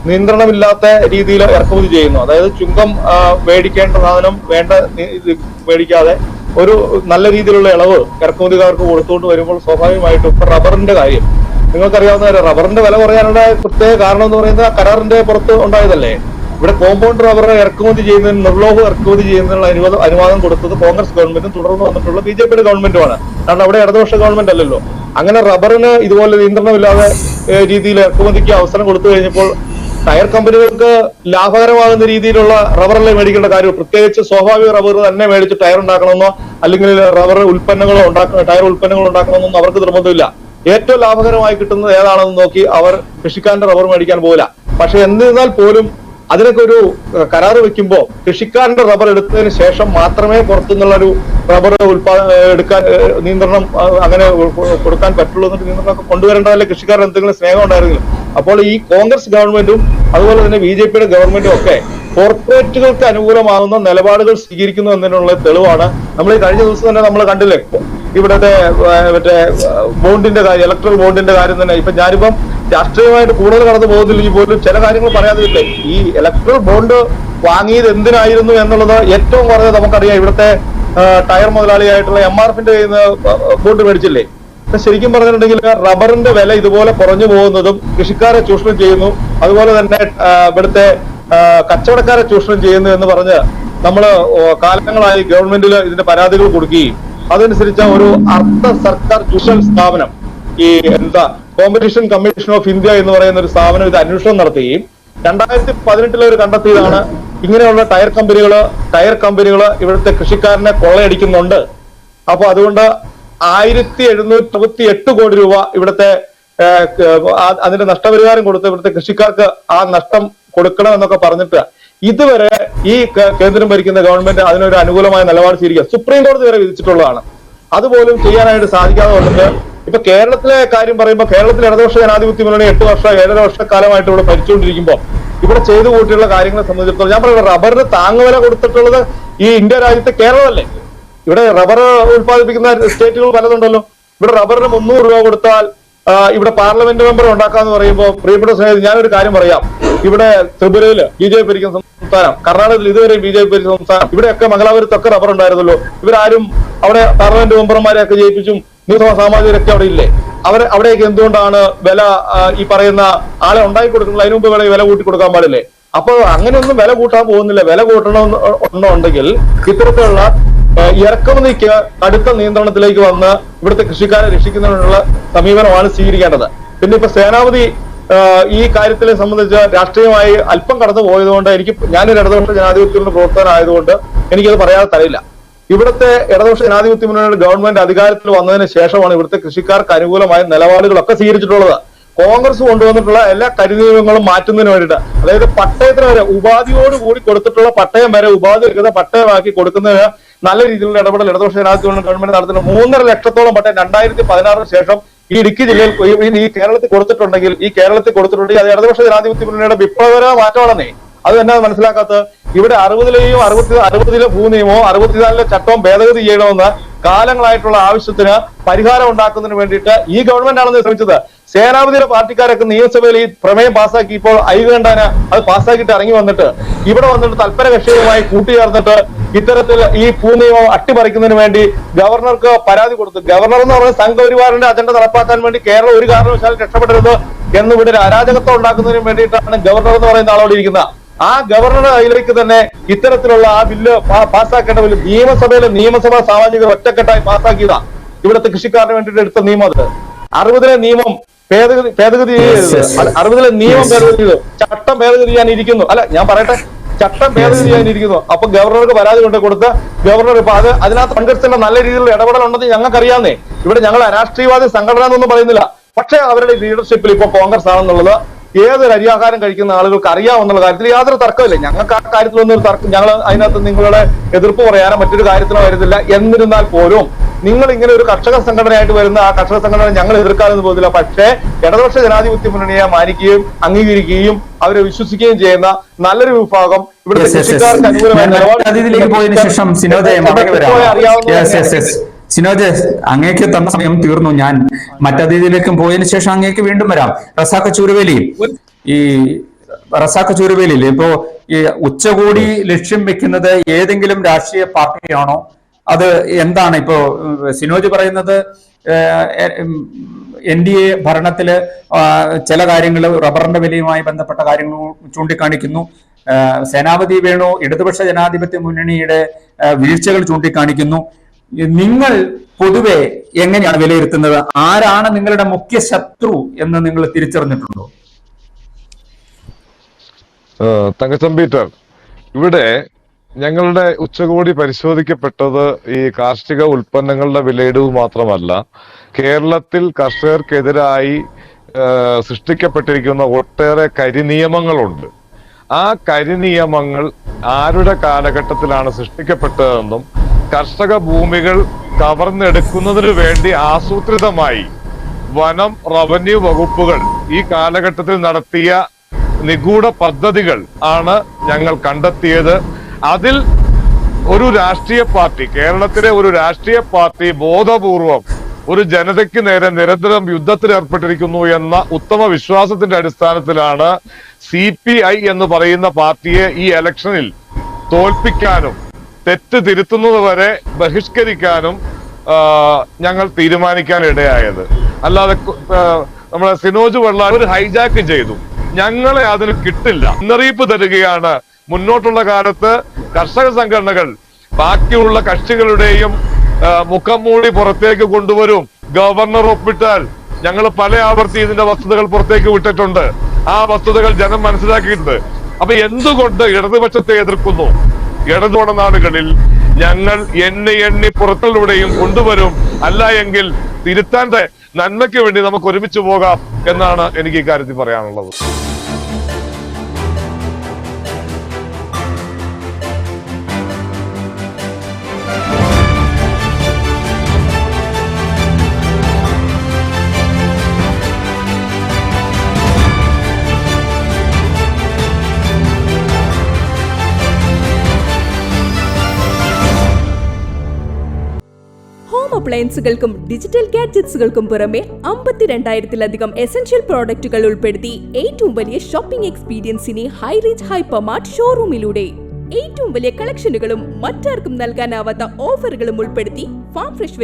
നിയന്ത്രണമില്ലാത്ത രീതിയിൽ ഇറക്കുമതി ചെയ്യുന്നു. അതായത് ചുങ്കം മേടിക്കേണ്ട സാധനം വേണ്ട മേടിക്കാതെ ഒരു നല്ല രീതിയിലുള്ള ഇളവ് ഇറക്കുമതിക്കാർക്ക് കൊടുത്തുകൊണ്ട് വരുമ്പോൾ സ്വാഭാവികമായിട്ടും ഇപ്പൊ റബ്ബറിന്റെ കാര്യം നിങ്ങൾക്കറിയാവുന്ന റബ്ബറിന്റെ വില കുറയാനുള്ള പ്രത്യേക കാരണം എന്ന് പറയുന്നത് കരാറിന്റെ പുറത്ത് ഉണ്ടായതല്ലേ. ഇവിടെ കോമ്പൗണ്ട് റബ്ബർ ഇറക്കുമതി ചെയ്യുന്നതിന് നിർലോഭ ഇറക്കുമതി ചെയ്യുന്നതിനുള്ള അനുവാദം കൊടുത്തത് കോൺഗ്രസ് ഗവൺമെന്റും തുടർന്ന് വന്നിട്ടുള്ള ബിജെപിയുടെ ഗവൺമെന്റുമാണ്. കാരണം അവിടെ ഇടതുപക്ഷ ഗവൺമെന്റ് അല്ലല്ലോ. അങ്ങനെ റബ്ബറിന് ഇതുപോലെ നിയന്ത്രണമില്ലാതെ രീതിയിൽ ഇറക്കുമതിക്ക് അവസരം കൊടുത്തു കഴിഞ്ഞപ്പോൾ ടയർ കമ്പനികൾക്ക് ലാഭകരമാകുന്ന രീതിയിലുള്ള റബ്ബറല്ലേ മേടിക്കേണ്ട കാര്യം. പ്രത്യേകിച്ച് സ്വാഭാവിക റബ്ബർ തന്നെ മേടിച്ച് ടയർ ഉണ്ടാക്കണമെന്നോ അല്ലെങ്കിൽ റബ്ബർ ഉൽപ്പന്നങ്ങളോ ടയർ ഉൽപ്പന്നങ്ങൾ ഉണ്ടാക്കണമെന്നൊന്നും അവർക്ക് നിർബന്ധമില്ല. ഏറ്റവും ലാഭകരമായി കിട്ടുന്നത് ഏതാണെന്ന് നോക്കി അവർ കൃഷിക്കാരന്റെ റബ്ബർ മേടിക്കാൻ പോകില്ല. പക്ഷെ എന്നിരുന്നാൽ പോലും അതിനൊക്കെ ഒരു കരാറ് വെക്കുമ്പോൾ കൃഷിക്കാരന്റെ റബ്ബർ എടുത്തതിന് ശേഷം മാത്രമേ പുറത്തുനിന്നുള്ള ഒരു റബ്ബർ എടുക്കാൻ നിയന്ത്രണം അങ്ങനെ കൊടുക്കാൻ പറ്റുള്ളൂ എന്നിട്ട് നിയന്ത്രണമൊക്കെ കൊണ്ടുവരേണ്ടതല്ലേ കൃഷിക്കാരൻ എന്തെങ്കിലും സ്നേഹം ഉണ്ടായിരുന്നെങ്കിലും. അപ്പോൾ ഈ കോൺഗ്രസ് ഗവൺമെന്റും അതുപോലെ തന്നെ ബിജെപിയുടെ ഗവൺമെന്റും ഒക്കെ കോർപ്പറേറ്റുകൾക്ക് അനുകൂലമാകുന്ന നിലപാടുകൾ സ്വീകരിക്കുന്നു എന്നതിനുള്ള തെളിവാണ് നമ്മൾ ഈ കഴിഞ്ഞ ദിവസം തന്നെ നമ്മൾ കണ്ടില്ലേ ഇവിടുത്തെ മറ്റേ ബോണ്ടിന്റെ കാര്യം, ഇലക്ട്രൽ ബോണ്ടിന്റെ കാര്യം തന്നെ. ഇപ്പൊ ഞാനിപ്പം രാഷ്ട്രീയമായിട്ട് കൂടുതൽ കടന്നു പോകുന്നില്ലെങ്കിൽ പോലും ചില കാര്യങ്ങൾ പറയാതില്ലേ. ഈ ഇലക്ട്രൽ ബോണ്ട് വാങ്ങിയത് എന്തിനായിരുന്നു എന്നുള്ളത് ഏറ്റവും കുറഞ്ഞത് നമുക്കറിയാം. ഇവിടുത്തെ ടയർ മുതലാളിയായിട്ടുള്ള MRFന്റെ കയ്യിൽ നിന്ന് ബോണ്ട് മേടിച്ചില്ലേ. ശരിക്കും പറഞ്ഞിട്ടുണ്ടെങ്കിൽ റബ്ബറിന്റെ വില ഇതുപോലെ കുറഞ്ഞു പോകുന്നതും കൃഷിക്കാരെ ചൂഷണം ചെയ്യുന്നു, അതുപോലെ തന്നെ ഇവിടുത്തെ കച്ചവടക്കാരെ ചൂഷണം ചെയ്യുന്നു എന്ന് പറഞ്ഞ് നമ്മള് കാലങ്ങളായി ഗവൺമെന്റിൽ ഇതിന്റെ പരാതികൾ കൊടുക്കുകയും അതനുസരിച്ച് ഒരു അർദ്ധ സർക്കാർ ചൂഷൽ സ്ഥാപനം ഈ കോമ്പറ്റീഷൻ കമ്മീഷൻ ഓഫ് ഇന്ത്യ എന്ന് പറയുന്ന ഒരു സ്ഥാപനം ഇത് അന്വേഷണം നടത്തുകയും 2018 അവർ കണ്ടെത്തിയതാണ് ഇങ്ങനെയുള്ള ടയർ കമ്പനികള് ഇവിടുത്തെ കൃഷിക്കാരനെ കൊള്ളയടിക്കുന്നുണ്ട്. അപ്പൊ അതുകൊണ്ട് 1768 കോടി രൂപ ഇവിടുത്തെ അതിന്റെ നഷ്ടപരിഹാരം കൊടുത്ത് ഇവിടുത്തെ കൃഷിക്കാർക്ക് ആ നഷ്ടം കൊടുക്കണം എന്നൊക്കെ പറഞ്ഞിട്ട് ഇതുവരെ ഈ കേന്ദ്രം ഭരിക്കുന്ന ഗവൺമെന്റ് അതിനൊരു അനുകൂലമായ നിലപാട് സ്വീകരിക്കുക സുപ്രീം കോടതി വരെ വിധിച്ചിട്ടുള്ളതാണ്. അതുപോലും ചെയ്യാനായിട്ട് സാധിക്കാതെ വന്നിട്ട് ഇപ്പൊ കേരളത്തിലെ കാര്യം പറയുമ്പോൾ കേരളത്തിലെ ഇടതുപക്ഷ ജനാധിപത്യ മുന്നണി 8 വർഷം 7.5 വർഷക്കാലമായിട്ട് ഇവിടെ ഭരിച്ചുകൊണ്ടിരിക്കുമ്പോൾ ഇവിടെ ചെയ്തു കൂട്ടിയുള്ള കാര്യങ്ങളെ സംബന്ധിച്ചിടത്തോളം ഞാൻ പറയുന്നത് റബ്ബറിന് താങ്ങുവില കൊടുത്തിട്ടുള്ളത് ഈ ഇന്ത്യ രാജ്യത്തെ കേരളമല്ലേ. ഇവിടെ റബ്ബർ ഉത്പാദിപ്പിക്കുന്ന സ്റ്റേറ്റുകൾ പലതുണ്ടല്ലോ. ഇവിടെ റബ്ബറിന് 300 രൂപ കൊടുത്താൽ ഇവിടെ പാർലമെന്റ് മെമ്പർ ഉണ്ടാക്കാന്ന് പറയുമ്പോൾ പ്രിയപ്പെട്ട സ്നേഹിതൻ ഞാനൊരു കാര്യം പറയാം. ഇവിടെ ത്രിപുരയില് BJP ഭരിക്കുന്ന സംസ്ഥാനം, കർണാടകത്തിൽ ഇതുവരെ BJP ഭരിക്കുന്ന സംസ്ഥാനം, ഇവിടെയൊക്കെ മംഗലാപുരത്തൊക്കെ റബ്ബർ ഉണ്ടായിരുന്നല്ലോ. ഇവരാരും അവിടെ പാർലമെന്റ് മെമ്പർമാരെയൊക്കെ ജയിപ്പിച്ചും നിയമസഭാ സാമാജികരൊക്കെ അവിടെ ഇല്ലേ? അവിടേക്ക് എന്തുകൊണ്ടാണ് വില ഈ പറയുന്ന ആളെ ഉണ്ടാക്കി കൊടുക്കുന്നത്? അതിന് മുമ്പ് വില കൂട്ടി കൊടുക്കാൻ പാടില്ലേ? അപ്പോൾ അങ്ങനെയൊന്നും വില കൂട്ടാൻ പോകുന്നില്ല. വില കൂട്ടണമെന്നുണ്ടെങ്കിൽ ഇത്തരത്തിലുള്ള ഇറക്കുമതിക്ക് കടുത്ത നിയന്ത്രണത്തിലേക്ക് വന്ന് ഇവിടുത്തെ കൃഷിക്കാരെ രക്ഷിക്കുന്നതിനുള്ള സമീപനമാണ് സ്വീകരിക്കേണ്ടത്. പിന്നെ ഇപ്പൊ സേനാപതി ഈ കാര്യത്തിനെ സംബന്ധിച്ച് രാഷ്ട്രീയമായി അല്പം കടന്നു പോയതുകൊണ്ട് ഞാനൊരു ഇടതുപക്ഷ ജനാധിപത്യത്തിന്റെ പ്രവർത്തകനായതുകൊണ്ട് എനിക്കത് പറയാതെ തരയില്ല. ഇവിടുത്തെ ഇടതുപക്ഷ ജനാധിപത്യ മുന്നണിയുടെ ഗവൺമെന്റ് അധികാരത്തിൽ വന്നതിന് ശേഷമാണ് ഇവിടുത്തെ കൃഷിക്കാർക്ക് അനുകൂലമായ നിലപാടുകളൊക്കെ സ്വീകരിച്ചിട്ടുള്ളത്. കോൺഗ്രസ് കൊണ്ടുവന്നിട്ടുള്ള എല്ലാ കരിനിയമങ്ങളും മാറ്റുന്നതിന് വേണ്ടിയിട്ട്, അതായത് പട്ടയത്തിന് വരെ ഉപാധിയോടുകൂടി കൊടുത്തിട്ടുള്ള പട്ടയം വരെ ഉപാധി എടുക്കുന്ന പട്ടയമാക്കി കൊടുക്കുന്നതിന് നല്ല രീതിയിലുള്ള ഇടപെടൽ ഇടതുപക്ഷ ജനാധിപത്യ ഗവൺമെന്റ് നടത്തുന്ന 3.5 ലക്ഷത്തോളം പട്ടയം 2016 ശേഷം ഈ ഇടുക്കി ജില്ലയിൽ ഈ കേരളത്തിൽ കൊടുത്തിട്ടുണ്ടെങ്കിൽ അത് ഇടതുപക്ഷ ജനാധിപത്യ മുന്നണിയുടെ വിപ്ലവകരമായ മാറ്റമാണെന്നേ. അത് തന്നെ മനസ്സിലാക്കാത്ത ഇവിടെ 60 ഭൂനിയമവും 64 ചട്ടവും ഭേദഗതി ചെയ്യണമെന്ന് കാലങ്ങളായിട്ടുള്ള ആവശ്യത്തിന് പരിഹാരം ഉണ്ടാക്കുന്നതിന് വേണ്ടിയിട്ട് ഈ ഗവൺമെന്റ് ആണെന്ന് ശ്രമിച്ചത്. സേനാപതിയുടെ പാർട്ടിക്കാരൊക്കെ നിയമസഭയിൽ ഈ പ്രമേയം പാസ്സാക്കി ഇപ്പോൾ ഐകകണ്ഠേന അത് പാസ്സാക്കിയിട്ട് ഇറങ്ങി വന്നിട്ട് ഇവിടെ വന്നിട്ട് തൽപര കക്ഷികളുമായി കൂട്ടിച്ചേർന്നിട്ട് ഇത്തരത്തിൽ ഈ ഭൂനിയമം അട്ടിമറിക്കുന്നതിന് വേണ്ടി ഗവർണർക്ക് പരാതി കൊടുത്തു. ഗവർണർ എന്ന് പറയുന്ന സംഘപരിവാറിന്റെ അജണ്ട നടപ്പാക്കാൻ വേണ്ടി കേരളം ഒരു കാരണവശാലും രക്ഷപ്പെടരുത് എന്നിവിടെ ഒരു അരാജകത്വം ഉണ്ടാക്കുന്നതിന് വേണ്ടിയിട്ടാണ് ഗവർണർ എന്ന് പറയുന്ന ആളോട് ഇരിക്കുന്നത്. ആ ഗവർണറുടെ കയ്യിലേക്ക് തന്നെ ഇത്തരത്തിലുള്ള ആ ബില്ല് പാസ്സാക്കേണ്ട ബില്ല് നിയമസഭാ സാമാജികർ ഒറ്റക്കെട്ടായി പാസ്സാക്കിയതാ. ഇവിടുത്തെ കൃഷിക്കാരന് വേണ്ടിയിട്ട് എടുത്ത നിയമം അത് 60 നിയമം ഭേദഗതി ചെയ്ത് 60 നിയമം ഭേദഗതി ചെയ്തു. ചട്ടം ഭേദഗതി ചെയ്യാനിരിക്കുന്നു. അല്ല, ഞാൻ പറയട്ടെ, ചട്ടം ഭേദഗതി ചെയ്യാനിരിക്കുന്നു. അപ്പൊ ഗവർണർക്ക് പരാതി കൊണ്ട് കൊടുത്ത് ഗവർണർ ഇപ്പൊ അതിനകത്ത് കോൺഗ്രസിന്റെ നല്ല രീതിയിലുള്ള ഇടപെടൽ ഉണ്ടെന്ന് ഞങ്ങൾക്കറിയാന്നേ. ഇവിടെ ഞങ്ങൾ അരാഷ്ട്രീയവാദി സംഘടന എന്നൊന്നും പറയുന്നില്ല. പക്ഷെ അവരുടെ ലീഡർഷിപ്പിൽ ഇപ്പൊ കോൺഗ്രസ് ആണെന്നുള്ളത് ഏതൊരു അരിയാഹാരം കഴിക്കുന്ന ആളുകൾക്ക് അറിയാമെന്നുള്ള കാര്യത്തിൽ യാതൊരു തർക്കമില്ല. ഞങ്ങൾക്ക് ആ കാര്യത്തിലൊന്നും ഒരു തർക്കം, ഞങ്ങൾ അതിനകത്ത് നിങ്ങളുടെ എതിർപ്പ് പറയാനോ മറ്റൊരു കാര്യത്തിനോ വരുന്നില്ല. എന്നിരുന്നാൽ പോലും നിങ്ങൾ ഇങ്ങനെ ഒരു കർഷക സംഘടനയായിട്ട് വരുന്ന ആ കർഷക സംഘടന ഞങ്ങൾ എതിർക്കാനൊന്നും പോകുന്നില്ല. പക്ഷേ ഇടതുപക്ഷ ജനാധിപത്യ മുന്നണിയെ മാനിക്കുകയും അംഗീകരിക്കുകയും അവരെ വിശ്വസിക്കുകയും ചെയ്യുന്ന നല്ലൊരു വിഭാഗം ഇവിടുത്തെ കൃഷിക്കാർക്ക് അനുകൂലമായ സിനോജ്, അങ്ങേക്ക് തന്ന സമയം തീർന്നു. ഞാൻ മറ്റതിഥിയിലേക്കും പോയതിനു ശേഷം അങ്ങേക്ക് വീണ്ടും വരാം. റസാഖ് ചൂരവേലിയിൽ ഇപ്പോ ഈ ഉച്ചകോടി ലക്ഷ്യം വെക്കുന്നത് ഏതെങ്കിലും രാഷ്ട്രീയ പാർട്ടിയാണോ? അത് എന്താണ്? ഇപ്പോ സിനോജ് പറയുന്നത് NDA ഭരണത്തില് ചില കാര്യങ്ങൾ റബ്ബറിന്റെ വിലയുമായി ബന്ധപ്പെട്ട കാര്യങ്ങൾ ചൂണ്ടിക്കാണിക്കുന്നു. സേനാപതി വേണു ഇടതുപക്ഷ ജനാധിപത്യ മുന്നണിയുടെ വീഴ്ചകൾ ചൂണ്ടിക്കാണിക്കുന്നു. നിങ്ങൾ പൊതുവെ എങ്ങനെയാണ് വിലയിരുത്തുന്നത്? ആരാണ് നിങ്ങളുടെ മുഖ്യ ശത്രു എന്ന് നിങ്ങൾ തിരിച്ചറിഞ്ഞിട്ടുണ്ടോ? തങ്കച്ചൻ പീറ്റർ, ഇവിടെ ഞങ്ങളുടെ ഉച്ചകോടി പരിശോധിക്കപ്പെട്ടത് ഈ കാർഷിക ഉൽപ്പന്നങ്ങളുടെ വിലയിടിവ് മാത്രമല്ല, കേരളത്തിൽ കർഷകർക്കെതിരായി സൃഷ്ടിക്കപ്പെട്ടിരിക്കുന്ന ഒട്ടേറെ കരിനിയമങ്ങളുണ്ട്. ആ കരിനിയമങ്ങൾ ആരുടെ കാലഘട്ടത്തിലാണ് സൃഷ്ടിക്കപ്പെട്ടതെന്നും കർഷക ഭൂമികൾ കവർന്നെടുക്കുന്നതിനു വേണ്ടി ആസൂത്രിതമായി വനം, റവന്യൂ വകുപ്പുകൾ ഈ കാലഘട്ടത്തിൽ നടത്തിയ നിഗൂഢ പദ്ധതികൾ ആണ് ഞങ്ങൾ കണ്ടെത്തിയത്. അതിൽ ഒരു രാഷ്ട്രീയ പാർട്ടി, കേരളത്തിലെ ഒരു രാഷ്ട്രീയ പാർട്ടി ബോധപൂർവം ഒരു ജനതയ്ക്ക് നേരെ നിരന്തരം യുദ്ധത്തിൽ ഏർപ്പെട്ടിരിക്കുന്നു എന്ന ഉത്തമ വിശ്വാസത്തിന്റെ അടിസ്ഥാനത്തിലാണ് CPI എന്ന് പറയുന്ന പാർട്ടിയെ ഈ ഇലക്ഷനിൽ തോൽപ്പിക്കാനും തെറ്റ് തിരുത്തുന്നത് വരെ ബഹിഷ്കരിക്കാനും ഞങ്ങൾ തീരുമാനിക്കാൻ ഇടയായത്. അല്ലാതെ നമ്മളെ സിനോജ് വെള്ളാർ ഒരു ഹൈജാക്ക് ചെയ്തു, ഞങ്ങളെ അതിന് കിട്ടില്ല, മുന്നറിയിപ്പ് തരികയാണ്. മുന്നോട്ടുള്ള കാലത്ത് കർഷക സംഘടനകൾ ബാക്കിയുള്ള കക്ഷികളുടെയും മുഖം മൂടി പുറത്തേക്ക് കൊണ്ടുവരും. ഗവർണർ ഒപ്പിട്ടാൽ ഞങ്ങൾ പല ആവർത്തി ഇതിന്റെ വസ്തുതകൾ പുറത്തേക്ക് വിട്ടിട്ടുണ്ട്. ആ വസ്തുതകൾ ജനം മനസ്സിലാക്കിയിട്ടുണ്ട്. അപ്പൊ എന്തുകൊണ്ട് ഇടതുപക്ഷത്തെ എതിർക്കുന്നു? ഇടതുപക്ഷ നാടുകളിൽ ഞങ്ങൾ എണ്ണി പുറത്തിലൂടെയും കൊണ്ടുവരും. അല്ല എങ്കിൽ തിരുത്താൻ നന്മയ്ക്ക് വേണ്ടി നമുക്ക് ഒരുമിച്ച് പോകാം എന്നാണ് എനിക്ക് ഈ കാര്യത്തിൽ പറയാനുള്ളത്. അപ്ലയൻസുകൾക്കും ഡിജിറ്റൽ ഗാഡ്ജറ്റ്സുകൾക്കും പുറമെ 52,000-ലധികം എസൻഷ്യൽ പ്രോഡക്റ്റുകൾ ഉൾപ്പെടുത്തി ഏറ്റവും വലിയ ഷോപ്പിംഗ് എക്സ്പീരിയൻസിനെ ഹൈ റേഞ്ച് ഹൈപ്പർമാർട്ട് ഷോറൂമിലൂടെ ഏറ്റവും വലിയ കളക്ഷനുകളും മറ്റാർക്കും നൽകാനാവാത്ത ഓഫറുകളും ഉൾപ്പെടുത്തി ഫാം ഫ്രഷ്